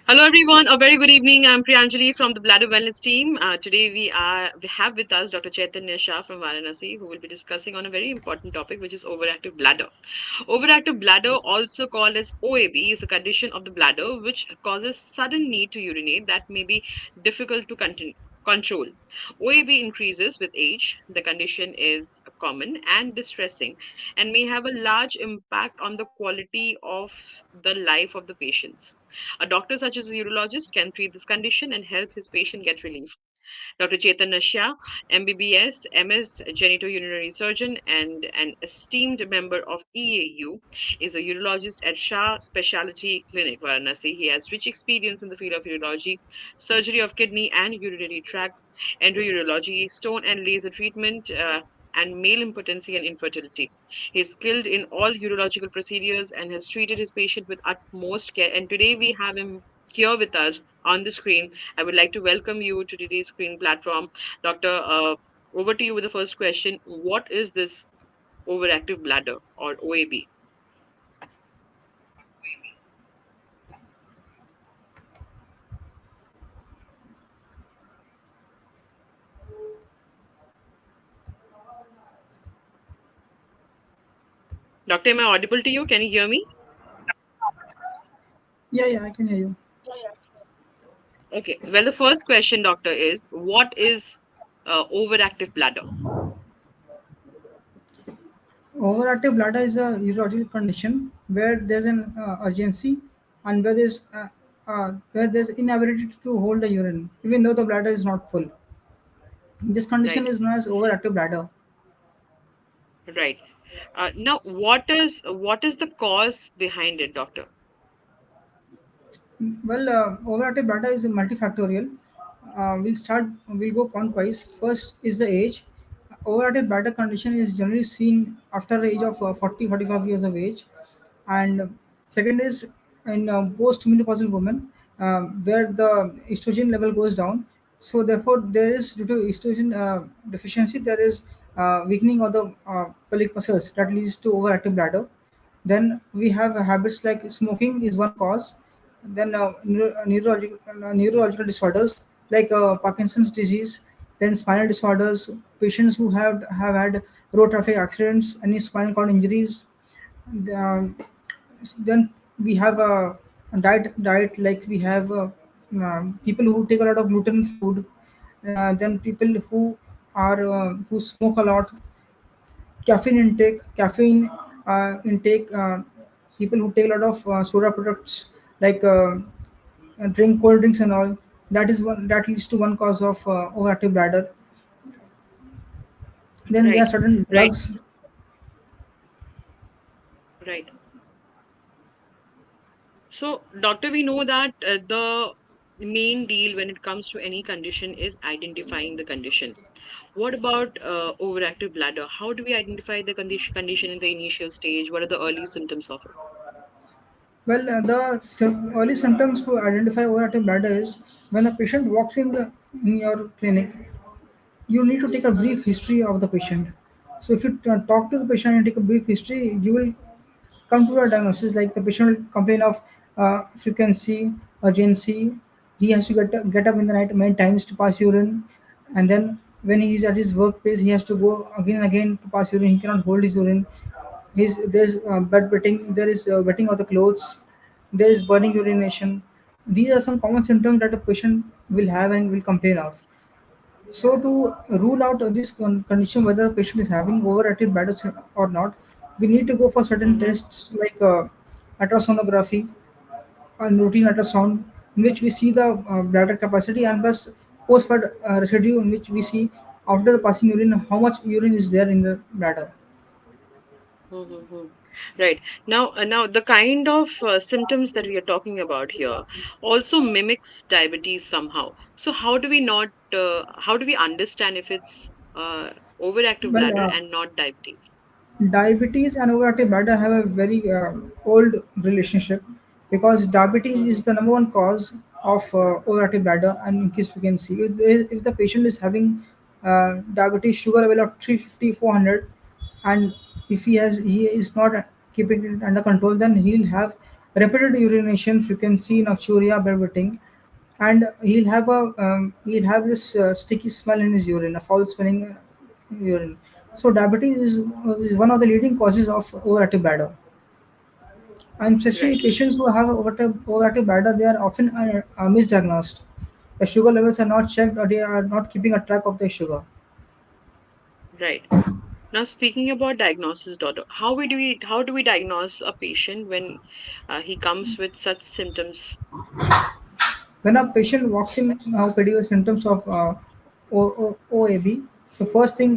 Hello everyone, a very good evening. I'm Priyanjali from the Bladder Wellness team. Today we have with us Dr. Chaitanya Sah from Varanasi, who will be discussing on a very important topic, which is overactive bladder. Overactive bladder, also called as OAB, is a condition of the bladder which causes sudden need to urinate that may be difficult to control. OAB increases with age. The condition is common and distressing and may have a large impact on the quality of the life of the patients. A doctor such as a urologist can treat this condition and help his patient get relief. Dr. Chaitanya Sah, MBBS, MS, Genito-Urinary Surgeon, and an esteemed member of EAU, is a urologist at Sah Speciality Clinic, Varanasi. He has rich experience in the field of urology, surgery of kidney and urinary tract, endourology, stone and laser treatment, and male impotency and infertility. He is skilled in all urological procedures and has treated his patient with utmost care. And today we have him here with us on the screen. I would like to welcome you to today's screen platform. Doctor, over to you with the first question. What is this overactive bladder or OAB? Doctor, am I audible to you? Can you hear me? Yeah, I can hear you. Okay. Well, the first question, doctor, is what is overactive bladder? Overactive bladder is a urological condition where there's an urgency and where there's inability to hold the urine, even though the bladder is not full. This condition Right. is known as overactive bladder. Right. Now, what is the cause behind it, doctor? Well, overactive bladder is multifactorial. We'll go point wise. First is the age. Overactive bladder condition is generally seen after the age of 40, 45 years of age. And second is in post-menopausal women, where the estrogen level goes down. So therefore, there is due to estrogen deficiency, there is weakening of the pelvic muscles that leads to overactive bladder. Then we have habits like smoking is one cause. Then neurological disorders like Parkinson's disease. Then spinal disorders. Patients who have had road traffic accidents, any spinal cord injuries. Um, then we have a diet like we have people who take a lot of gluten food. Then people who smoke a lot, caffeine intake, people who take a lot of soda products like drink cold drinks and all. That is one that leads to one cause of overactive bladder. Then there are Right. certain Right. drugs. Right. So, doctor, we know that the main deal when it comes to any condition is identifying the condition. What about overactive bladder? How do we identify the condition in the initial stage? What are the early symptoms of it? Well, early symptoms to identify overactive bladder is when the patient walks in your clinic. You need to take a brief history of the patient. So if you talk to the patient and take a brief history, you will come to a diagnosis. Like the patient will complain of frequency, urgency. He has to get up in the night many times to pass urine, and then when he is at his workplace, he has to go again and again to pass urine. He cannot hold his urine. There's bed wetting. There is wetting of the clothes. There is burning urination. These are some common symptoms that a patient will have and will complain of. So to rule out this condition whether the patient is having overactive bladder or not, we need to go for certain Mm-hmm. tests like ultrasonography and routine ultrasound, in which we see the bladder capacity, and plus post-bed residue, in which we see after the passing urine how much urine is there in the bladder. Mm-hmm. Right. Now the kind of symptoms that we are talking about here also mimics diabetes somehow. So how do we understand if it's overactive Well, bladder and not diabetes? diabetes and overactive bladder have a very old relationship because diabetes Mm-hmm. is the number one cause of overactive bladder and increased frequency. If the patient is having diabetes sugar level of 350, 400, and if he is not keeping it under control, then he'll have repeated urination, frequency, nocturia, bedwetting, and he'll have this sticky smell in his urine, a foul smelling urine. So diabetes is one of the leading causes of overactive bladder, and especially Right. patients who have overactive bladder, they are often misdiagnosed. The sugar levels are not checked, or they are not keeping a track of their sugar. Right. Now, speaking about diagnosis, doctor, how do we diagnose a patient when he comes with such symptoms? When a patient walks in with symptoms of OAB, so first thing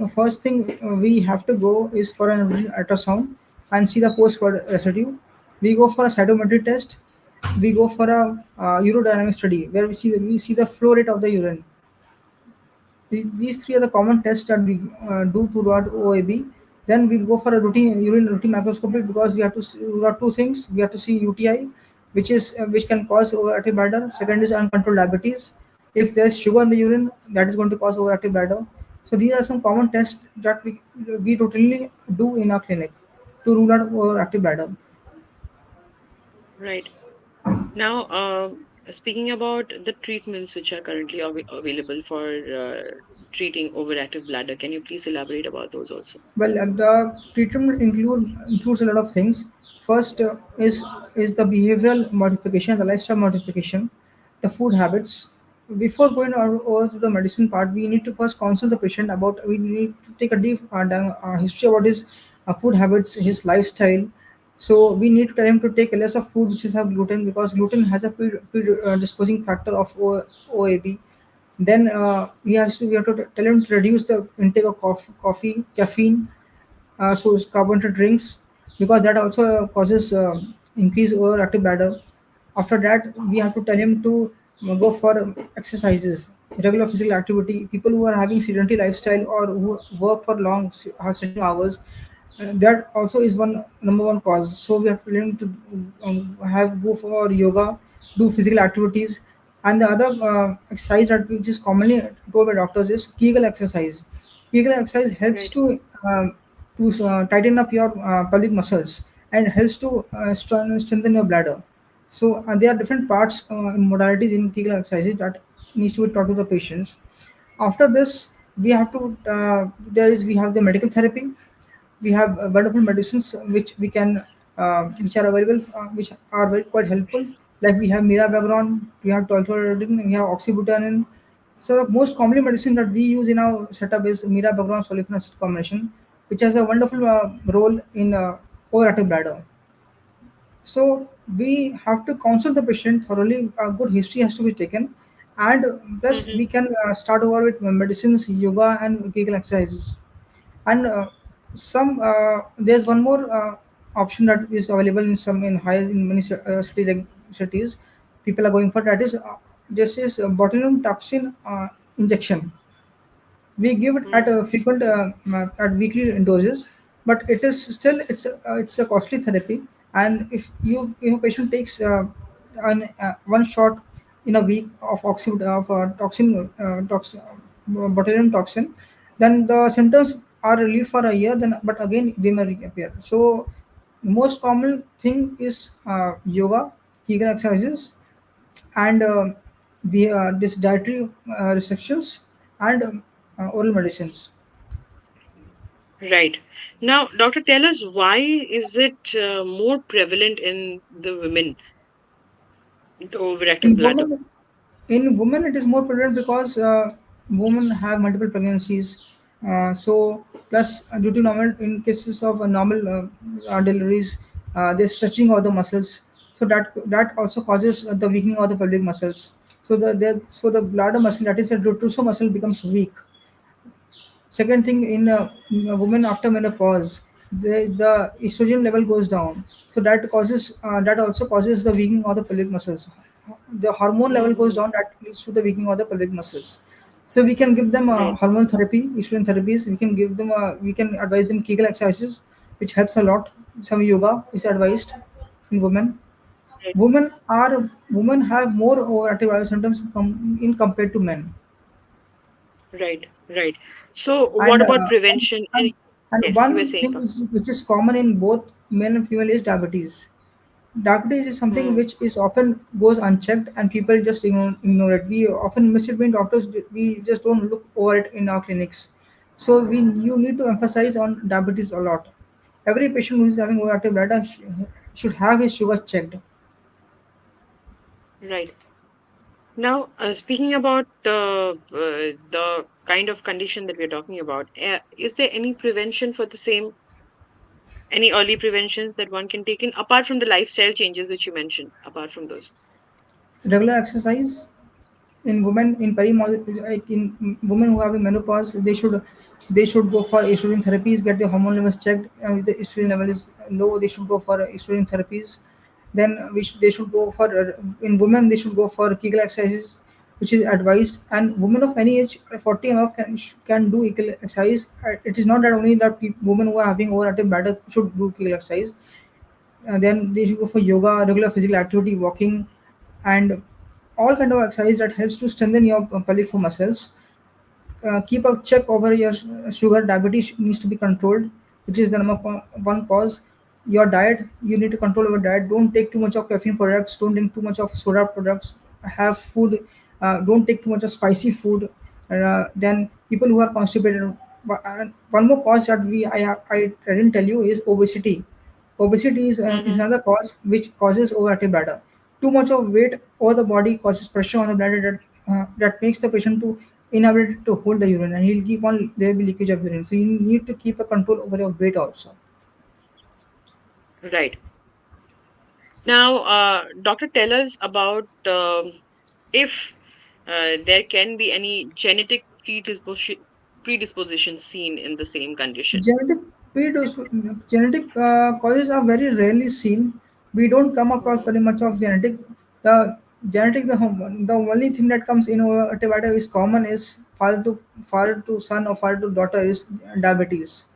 we have to go is for an ultrasound and see the post residue. We go for a cytometry test. We go for a urodynamic study where we see the flow rate of the urine. These three are the common tests that we do to rod OAB. Then we go for a routine microscopy because we have to rule out two things. We have to see UTI, which can cause overactive bladder. Second is uncontrolled diabetes. If there's sugar in the urine, that is going to cause overactive bladder. So these are some common tests that we routinely do in our clinic to rule out overactive bladder. Right. Now, speaking about the treatments which are currently available for treating overactive bladder, can you please elaborate about those also? Well, the treatment includes a lot of things. First is the behavioral modification, the lifestyle modification, the food habits. Before going over to the medicine part, we need to first counsel the patient about. We need to take a deep history about his food habits, his lifestyle. So we need to tell him to take less of food which is have gluten, because gluten has a predisposing factor of OAB. Then we have to tell him to reduce the intake of coffee, caffeine, so it's carbonated drinks, because that also causes increased overactive bladder. After that, we have to tell him to go for exercises, regular physical activity. People who are having sedentary lifestyle or who work for long sitting hours, that also is one number one cause. So we have to tell him to have go for yoga, do physical activities, and the other exercise that which is commonly told by doctors is Kegel exercise. Kegel exercise helps Right. to tighten up your pelvic muscles and helps to strengthen your bladder. So there are different parts and modalities in Kegel exercises that needs to be taught to the patients. After this, we have the medical therapy. We have wonderful medicines which are available, which are very quite helpful. Like we have mirabagram, we have tolterodine, we have oxybutynin. So the most commonly medicine that we use in our setup is mirabagram sulfonic combination, which has a wonderful role in overactive bladder. So we have to counsel the patient thoroughly. A good history has to be taken, and plus Mm-hmm. we can start over with medicines, yoga, and Kegel exercises. And there's one more option that is available in many cities. People are going for that is this is botulinum toxin injection. We give it at Mm. a frequent at weekly doses, but it is still it's a costly therapy. And if a patient takes one shot in a week of botulinum toxin, then the symptoms are relieved for a year, then but again they may reappear. So most common thing is yoga, Kegel exercises, and this dietary restrictions, and oral medicines. Right. Now, doctor, tell us, why is it more prevalent in the women, the overactive In bladder? women, it is more prevalent because women have multiple pregnancies. So plus due to normal in cases of normal deliveries, they're stretching of the muscles. So that also causes the weakening of the pelvic muscles. So the bladder muscle, that is the torso muscle, becomes weak. Second thing, in a woman after menopause, the estrogen level goes down, so that also causes the weakening of the pelvic muscles. The hormone level goes Mm-hmm. down, that leads to the weakening of the pelvic muscles. So we can give them Right. hormone therapy, estrogen therapies. We can advise them Kegel exercises, which helps a lot. Some yoga is advised in women. Right. Women have more overactive symptoms in compared to men. Right. Right. So, And what about prevention? and, and Yes, you were one saying thing something. which is common in both men and female is diabetes. Diabetes is something Hmm. which is often goes unchecked and people just ignore it. We often miss it when doctors we just don't look over it in our clinics. So we you need to emphasize on diabetes a lot. Every patient who is having overactive bladder should have his sugar checked. Right. Now, speaking about the kind of condition that we're talking about, is there any prevention for the same? Any early preventions that one can take in apart from the lifestyle changes which you mentioned? Apart from those, Regular exercise in women in like in women who have a menopause, they should go for estrogen therapies, get the hormone levels checked, and if the estrogen level is low, they should go for estrogen therapies. Then they should go for in women they should go for Kegel exercises, which is advised. And women of any age, 40 and above, can do Kegel exercise. It is not that only that women who are having overactive bladder should do Kegel exercise. Then they should go for yoga, regular physical activity, walking, and all kind of exercise that helps to strengthen your pelvic floor muscles. Keep a check over your sugar. Diabetes needs to be controlled, which is the one cause. Your diet, you need to control your diet. Don't take too much of caffeine products. Don't drink too much of soda products. Have food. Don't take too much of spicy food. Then people who are constipated. One more cause that I didn't tell you is obesity. Obesity is hmm, another cause which causes overactive bladder. Too much of weight over the body causes pressure on the bladder that makes the patient to inability to hold the urine, and he'll keep on there will be leakage of urine. So you need to keep a control over your weight also. right. Now, doctor, tell us about if there can be any genetic predisposition seen in the same condition. Genetic genetic causes are very rarely seen. We don't come across Hmm. very much of genetic. The genetics, the only thing that comes in over antibiotic is common is father to son or father to daughter is diabetes.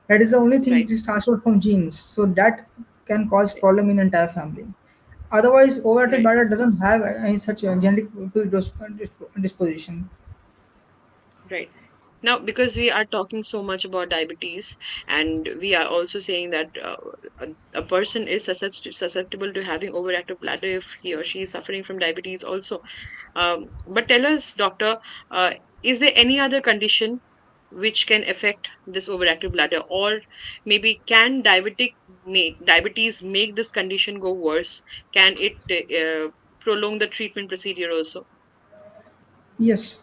That is the only thing Right, which is transferred from genes. So that can cause right, problem in the entire family. Otherwise, overactive right. bladder doesn't have any such genetic predisposition. Right. Now, because we are talking so much about diabetes, and we are also saying that a person is susceptible to having overactive bladder if he or she is suffering from diabetes also. But tell us, doctor, uh, is there any other condition which can affect this overactive bladder, or maybe can diabetes make this condition go worse? Can it prolong the treatment procedure also? Yes,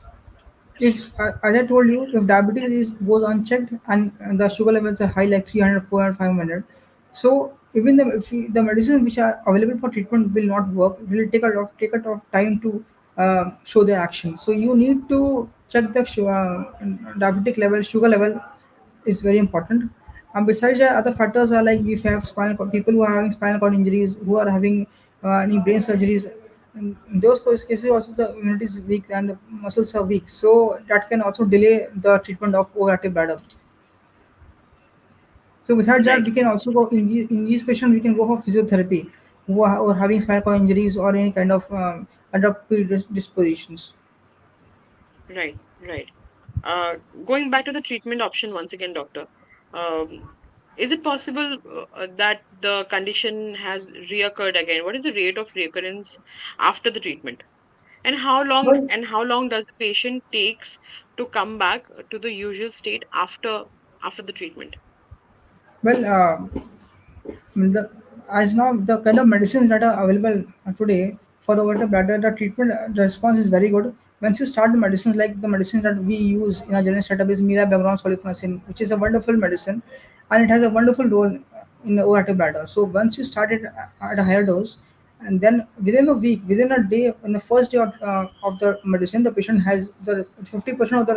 if as I told you, if diabetes goes unchecked and the sugar levels are high like 300, 400, 500, so even the medicines which are available for treatment will not work. It will take a lot of time to show their action. So you need to check the diabetic level, sugar level is very important. And besides that, other factors are like if you have spinal cord, people who are having spinal cord injuries, who are having any brain surgeries, in those cases also the immunity is weak and the muscles are weak. So that can also delay the treatment of overactive bladder. So besides that, Right, we can also go in these patients we can go for physiotherapy who are having spinal cord injuries or any kind of other predispositions. right, right. Uh, Going back to the treatment option once again, doctor, um, is it possible that the condition has reoccurred again? What is the rate of recurrence after the treatment? Well, And how long does the patient takes to come back to the usual state after the treatment? well, the as now the kind of medicines that are available today for the water bladder, the treatment the response is very good. Once you start the medicines like the medicine that we use in our general setup is mira background sulfonacin, which is a wonderful medicine, and it has a wonderful role in the overactive bladder. So once you start it at a higher dose, and then within a week, within a day, in the first day of the medicine, the patient has the 50% of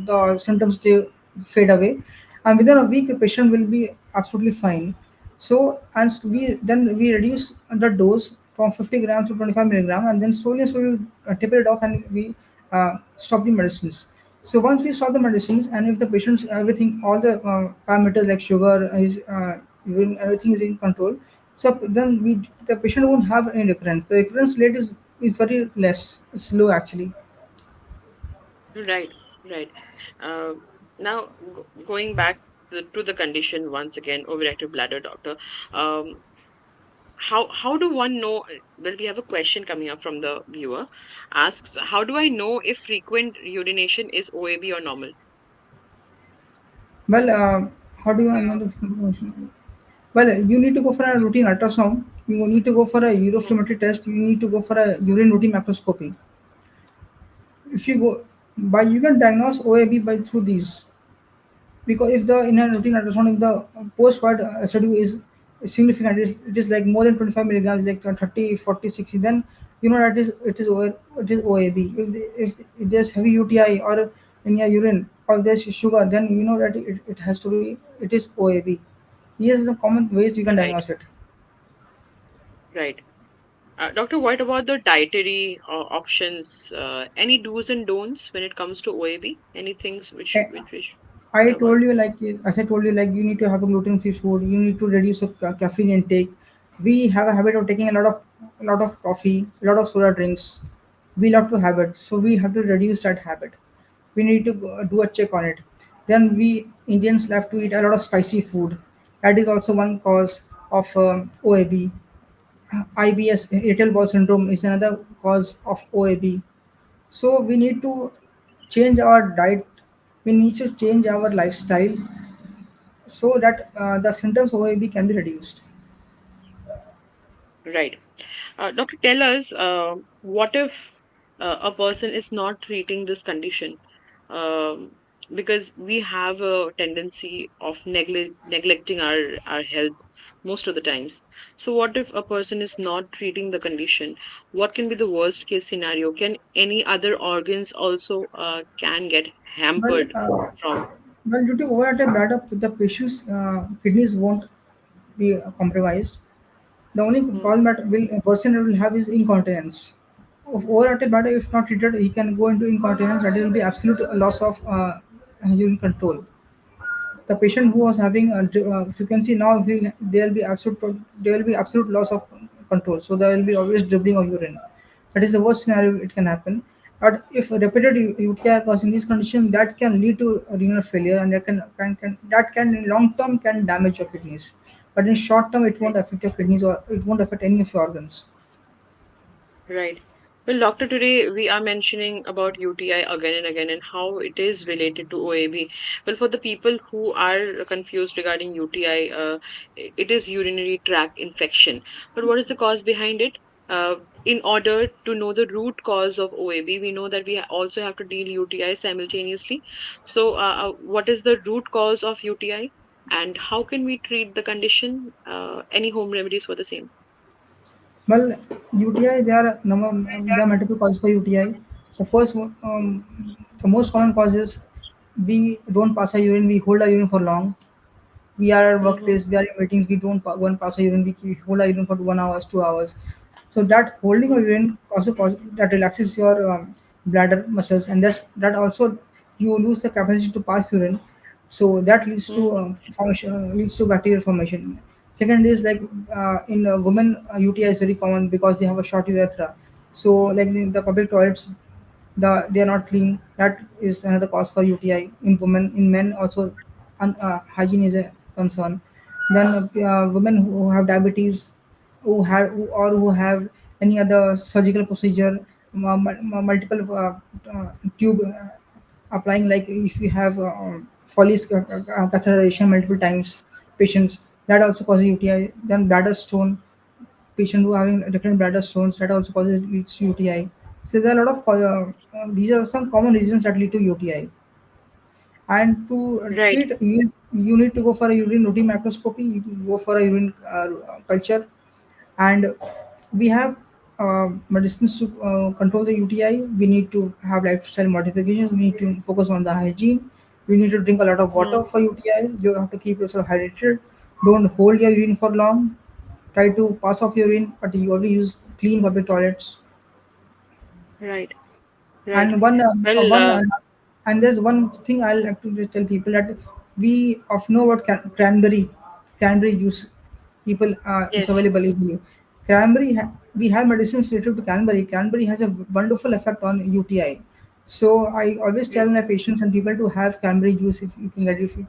the symptoms they fade away, and within a week, the patient will be absolutely fine. So and we reduce the dose from 50 grams to 25 milligram, and then slowly taper it off, and we stop the medicines. So once we stop the medicines, and if the patient's everything, all the parameters like sugar is urine, everything is in control, so then the patient won't have any recurrence. The recurrence rate is very less. It's low actually. Right, right. Uh, Now, going back to the condition once again, overactive bladder, doctor. Um, How do one know? Well, we have a question coming up from the viewer. Asks, how do I know if frequent urination is OAB or normal? Well, how do I know the information? Well, you need to go for a routine ultrasound. You need to go for a Mm, uroflowmetry test. You need to go for a urine routine macroscopy. If you go by, you can diagnose OAB by through these. Because if the in a routine ultrasound, if the post-part residue is significant, it is like more than 25 milligrams, like 30, 40, 60, then you know that is it is OAB. If there's heavy UTI or in your urine or there's sugar, then you know that it has to be it is OAB. These are the common ways you can right, diagnose it. right. Doctor, what about the dietary options? Any do's and don'ts when it comes to OAB? Any things Eh, which we should I avoid? told you like as I told you like you need to have a gluten-free food. You need to reduce the caffeine intake. We have a habit of taking a lot of coffee, a lot of soda drinks. We love to have it, so we have to reduce that habit. We need to do a check on it. Then we Indians love to eat a lot of spicy food. That is also one cause of OAB. IBS, irritable bowel syndrome, is another cause of OAB. So we need to change our diet. We need to change our lifestyle so that the symptoms of OAB can be reduced. Right. Doctor, tell us, what if a person is not treating this condition? Um, because we have a tendency of neglecting our health most of the times. So, what if a person is not treating the condition? What can be the worst case scenario? Can any other organs also can get Well, hampered from? due to overactive bladder, the patient's kidneys won't be compromised. The only Mm, problem that will a person will have is incontinence. Of overactive bladder, if not treated, he can go into incontinence. That will be absolute loss of urine control. The patient who was having a frequency now there will be absolute loss of control. So there will be always dribbling of urine. That is the worst scenario it can happen. But if repeated UTI occurs in these conditions, that can lead to renal failure, and that can in long term can damage your kidneys. But in short term, it won't right. affect your kidneys or it won't affect any of your organs. Right. Well, doctor, today we are mentioning about UTI again and again and how it is related to OAB. Well, for the people who are confused regarding UTI, it is urinary tract infection. But what is the cause behind it? In order to know the root cause of OAB, we know that we also have to deal UTI simultaneously. So, what is the root cause of UTI, and how can we treat the condition? Any home remedies for the same? Well, UTI, there are multiple causes for UTI. The first one, the most common cause is we don't pass our urine, we hold our urine for long. We are at Mm-hmm. workplace, we are in meetings, we don't go and pass our urine, we hold our urine for 1 hour, 2 hours. So that holding of urine also that relaxes your bladder muscles, and that also you lose the capacity to pass urine. So that leads to Mm-hmm. formation, leads to bacterial formation. Second is like in women, UTI is very common because they have a short urethra. So like in the public toilets, they are not clean. That is another cause for UTI in women. In men also, hygiene is a concern. Then women who have diabetes, who have any other surgical procedure, multiple tube applying, like if you have Foley's catheterization multiple times, patients, that also causes UTI. Then bladder stone, patient who are having different bladder stones, that also causes leads to UTI. So there are a lot of these are some common reasons that lead to UTI. And to Right. treat you need to go for a urine routine microscopy. You go for a urine culture, and we have medicines to control the UTI. We need to have lifestyle modifications. We need to focus on the hygiene. We need to drink a lot of water Mm, for UTI. You have to keep yourself hydrated. Don't hold your urine for long. Try to pass off urine, but you only use clean public toilets. right. Right. And Well, and there's one thing I'll like to just tell people that we often know about cranberry juice. People is yes. available easily. We have medicines related to cranberry. Cranberry has a wonderful effect on UTI. So I always Right. tell my patients and people to have cranberry juice if you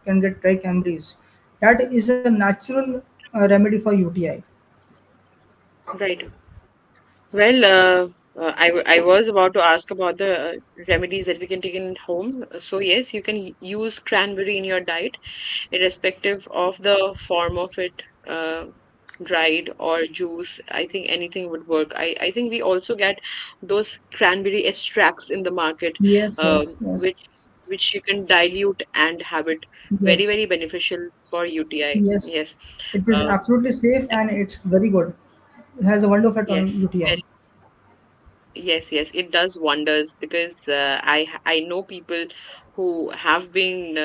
can get dry cranberries. That is a natural remedy for UTI. Right. Well, I was about to ask about the remedies that we can take in home. So yes, you can use cranberry in your diet, irrespective of the form of it, dried or juice. I think anything would work. I think we also get those cranberry extracts in the market, Yes, yes, yes, which you can dilute and have it. Very, yes, very beneficial for UTI. yes. Yes. It is Uh, absolutely safe and it's very good. It has a wonderful effect on yes. UTI. Yes, yes, it does wonders because I know people who have been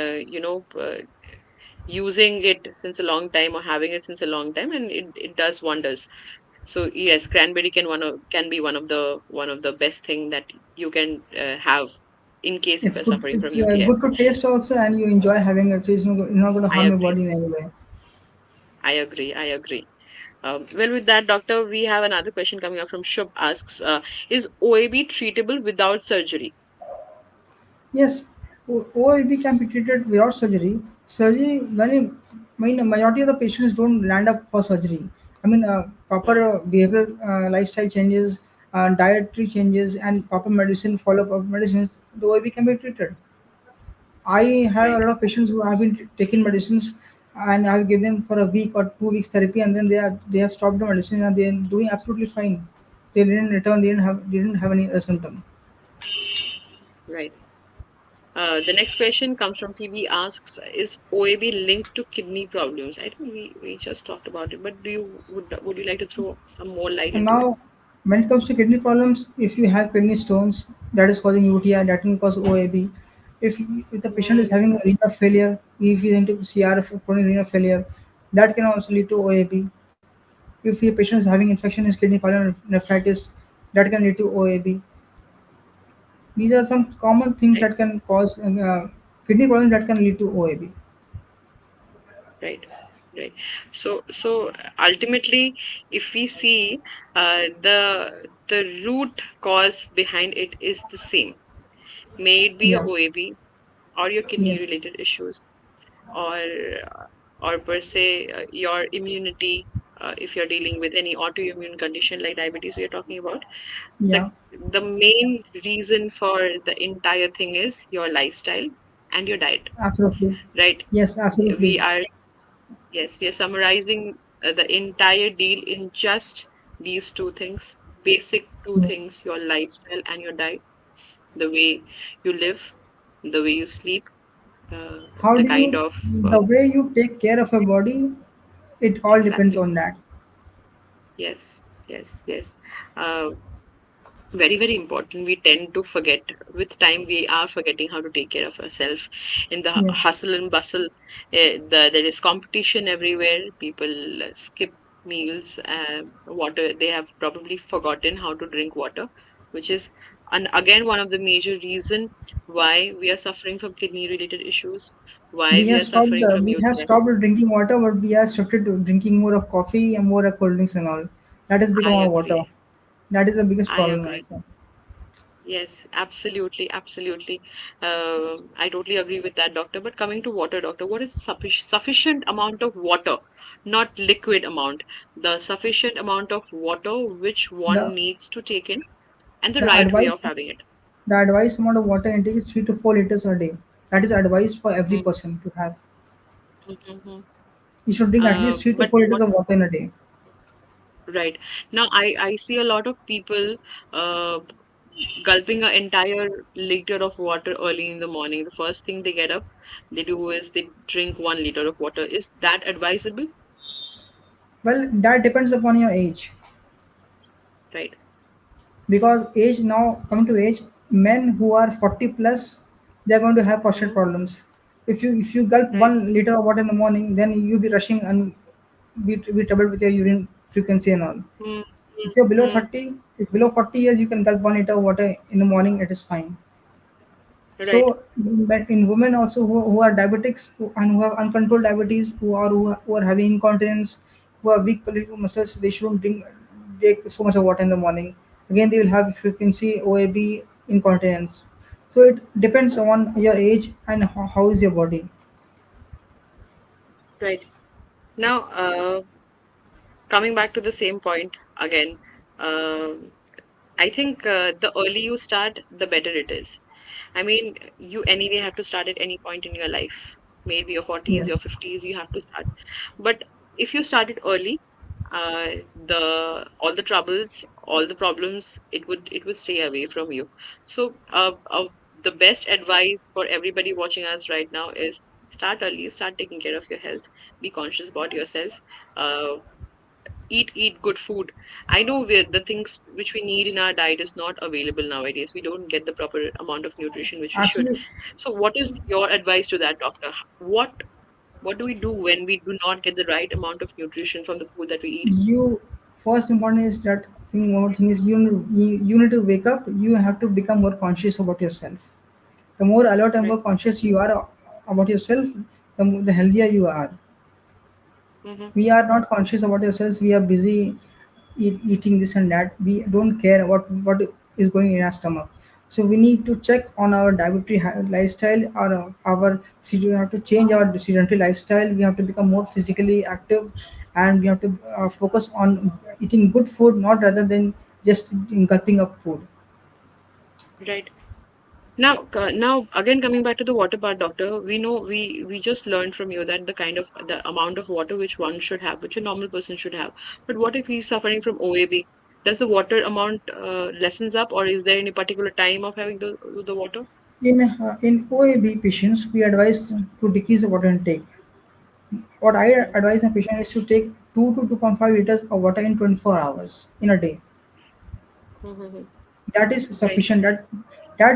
using it since a long time or having it since a long time, and it does wonders. So yes, cranberry can be one of the best thing that you can have in case if It's you're good. suffering from It's UTI. good to taste also, and you enjoy having it. So it's not going to I harm your agree. body in any way. I agree. I agree. Well, with that, doctor, we have another question coming up from Shubh asks, is OAB treatable without surgery? Yes, OIB can be treated without surgery. Surgery, when majority of the patients don't land up for surgery. I mean, proper Mm, behavioral lifestyle changes, dietary changes, and proper medicine follow-up of medicines, the OIB can be treated. I have a right. lot of patients who have been taking medicines, and I've given them for a week or 2 weeks therapy, and then they have stopped the medicine and they're doing absolutely fine. They didn't return. They didn't have any symptom. Right. The next question comes from Phoebe asks, is OAB linked to kidney problems? I think we just talked about it, but would you like to throw some more light And into it? now, when it comes to kidney problems, if you have kidney stones that is causing UTI, that can cause OAB. If the patient is Mm, having renal failure, if he's into CRF, chronic renal failure, that can also lead to OAB. If your patient is having infection in his kidney, pyelonephritis, that can lead to OAB. These are some common things right, that can cause kidney problems that can lead to OAB. right, right. So ultimately, if we see the root cause behind it is the same. May it be your Yeah. OAB or your kidney Yes. related issues, or per se your immunity, if you're dealing with any autoimmune condition like diabetes we are talking about, the Yeah. the main reason for the entire thing is your lifestyle and your diet, Absolutely. right? Yes. We Absolutely. are Yes, we are summarizing the entire deal in just these two things, basic two Yes. things: your lifestyle and your diet, the way you live, the way you sleep, How the do kind you, of the way you take care of your body, it all depends exactly. on that. Yes, yes, yes. Uh, Very, very important. We tend to forget. With time, we are forgetting how to take care of ourselves. In the Yes. hustle and bustle, there is competition everywhere. People skip meals, water. They have probably forgotten how to drink water, which is, and again, one of the major reason why we are suffering from kidney-related issues, why we are suffering from We have UTI. stopped drinking water, but we are shifted to drinking more of coffee and more of cold drinks and all. That has become I our water. agree. That is the biggest I problem agree. right now. Yes, absolutely, absolutely. I totally agree with that, doctor. But coming to water, doctor, what is sufficient amount of water, not liquid amount, the sufficient amount of water which one The needs to take in, and the the right way advice of having it. the advice amount of water intake is 3 to 4 liters a day. That is advised for every Mm-hmm, person to have. mm-hmm. You should drink at least three to But four liters what, of water in a day. right now, I see a lot of people uh, gulping an entire liter of water early in the morning. The first thing they get up, they do is they drink 1 liter of water. Is that advisable? Well, that depends upon your age. Right. Because age, now coming to age, men who are 40 plus, they are going to have prostate Mm-hmm. problems. If you gulp Right. 1 liter of water in the morning, then you'll be rushing and be troubled with your urine frequency and all. If you're below Mm-hmm. 30, if below 40 years, you can gulp 1 liter of water in the morning, it is fine. Right. So, but in women also who are diabetics and who have uncontrolled diabetes, who are having incontinence, who have weak pelvic muscles, they shouldn't take so much of water in the morning. Again, they will have frequency OAB incontinence. So it depends on your age and how is your body. Right. Now, coming back to the same point, again, um, I think the early you start, the better it is. I mean, you anyway have to start at any point in your life. Maybe your 40s, your Yes. 50s, you have to start. But if you started early, the all the troubles, all the problems, it would stay away from you. So, the best advice for everybody watching us right now is start early, start taking care of your health, be conscious about yourself. Uh, eat good food. I know the things which we need in our diet is not available nowadays. We don't get the proper amount of nutrition which we should. Actually, So what is your advice to that, doctor? What do we do when we do not get the right amount of nutrition from the food that we eat? you first important is that thing. One thing is you need to wake up. You have to become more conscious about yourself. The more alert and Right. more conscious you are about yourself, the healthier you are. Mm-hmm. We are not conscious about ourselves. We are busy eating this and that. We don't care what is going in our stomach. So we need to check on our dietary lifestyle, or we have to change our sedentary lifestyle. We have to become more physically active, and we have to focus on eating good food, not rather than just gulping up food. Right. Now again coming back to the water part, doctor, we know we just learned from you that the amount of water which one should have, which a normal person should have. But what if he's suffering from OAB? Does the water amount lessens up, or is there any particular time of having the water? In OAB patients, we advise to decrease the water intake. What I advise a patient is to take 2 to 2.5 liters of water in 24 hours in a day. Mm-hmm. That is Right, sufficient. That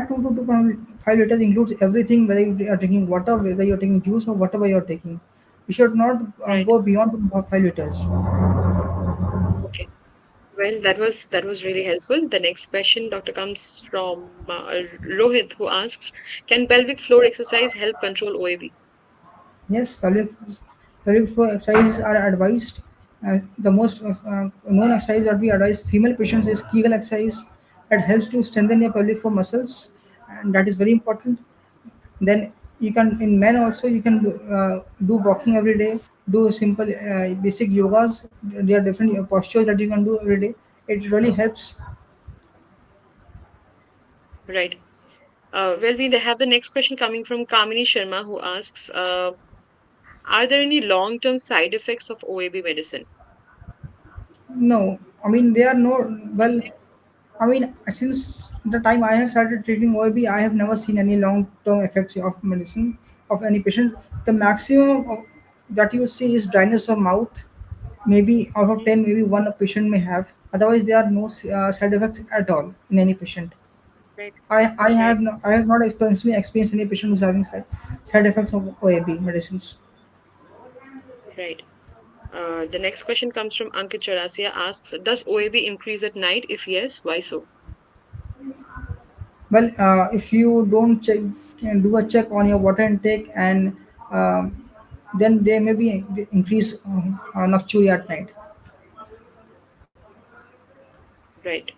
2 to 2.5 liters includes everything, whether you are drinking water, whether you're taking juice, or whatever you're taking. You should not right. go beyond 2.5 liters. Okay. Well, that was really helpful. The next question, doctor, comes from Rohit, who asks, "Can pelvic floor exercise help control OAB?" Yes, pelvic floor exercises are advised. The most known exercise that we advise female patients is Kegel exercise, that helps to strengthen your pelvic floor muscles, and that is very important. Then you can, in men also, you can do walking every day, do simple basic yogas. There are different postures that you can do every day. It really helps. Right. Well, we have the next question coming from Kamini Sharma, who asks, "Are there any long-term side effects of OAB medicine?" No, I mean there are no, well, I mean since the time I have started treating OAB, I have never seen any long term effects of medicine of any patient. The maximum that you see is dryness of mouth. Maybe out of Mhm. 10, maybe one a patient may have. Otherwise, there are no side effects at all in any patient. Right, I right, have no, I have not experienced any patient who's having side effects of OAB medicines. right. The next question comes from Ankit Charasia, asks, "Does OAB increase at night? If yes, why so?" Well, if you don't check, can do a check on your water intake, and then there may be increase nocturia at night. Right.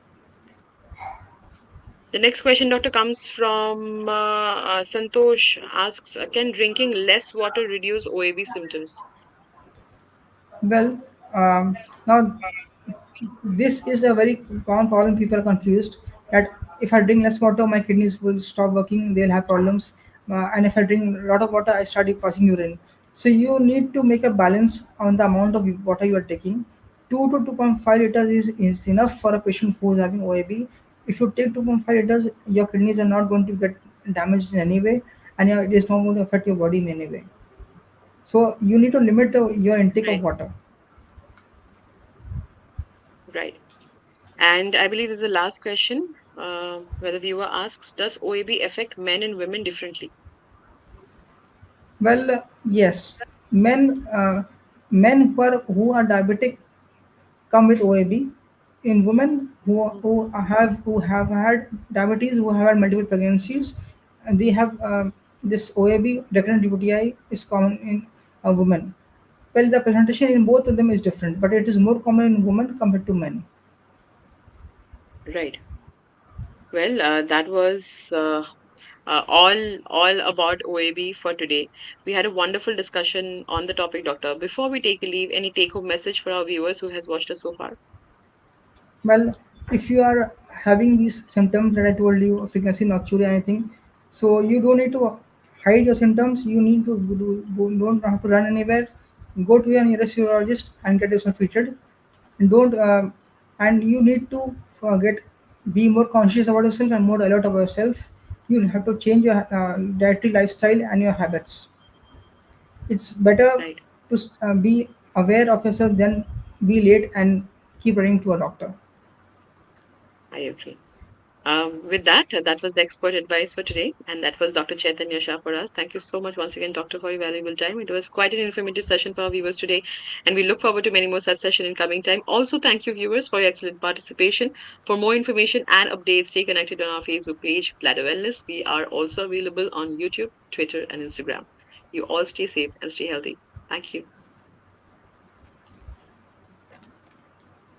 The next question, doctor, comes from Santosh, asks, "Can drinking less water reduce OAB symptoms?" Well, now this is a very common problem. People are confused that if I drink less water, my kidneys will stop working. They'll have problems. And if I drink a lot of water, I start passing urine. So you need to make a balance on the amount of water you are taking. 2 to 2.5 liters is enough for a patient who is having OAB. If you take 2.5 liters, your kidneys are not going to get damaged in any way, and it is not going to affect your body in any way. So you need to limit your intake of Right, water. right. And I believe this is the last question, where the viewer asks, "Does OAB affect men and women differently?" Well, yes, men who are diabetic come with OAB. In women who have had diabetes, who have had multiple pregnancies, and they have this OAB, recurrent UTI, is common in women. Well, the presentation in both of them is different, but it is more common in women compared to men. Right. Well, that was all about OAB for today. We had a wonderful discussion on the topic, doctor. Before we take a leave, any take-home message for our viewers who has watched us so far? Well, if you are having these symptoms that I told you, frequency, nocturia, anything, so you don't need to hide your symptoms. You need to don't have to run anywhere. Go to your nearest urologist and get yourself treated. Don't and you need to get be more conscious about yourself and more alert about yourself. You have to change your dietary lifestyle and your habits. It's better Right. to be aware of yourself than be late and keep running to a doctor. I agree. With that, that was the expert advice for today, and that was Dr. Chaitanya Shah for us. Thank you so much once again, Doctor, for your valuable time. It was quite an informative session for our viewers today, and we look forward to many more such sessions in coming time. Also, thank you, viewers, for your excellent participation. For more information and updates, stay connected on our Facebook page, Bladder Wellness. We are also available on YouTube, Twitter, and Instagram. You all stay safe and stay healthy. Thank you.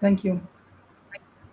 Thank you.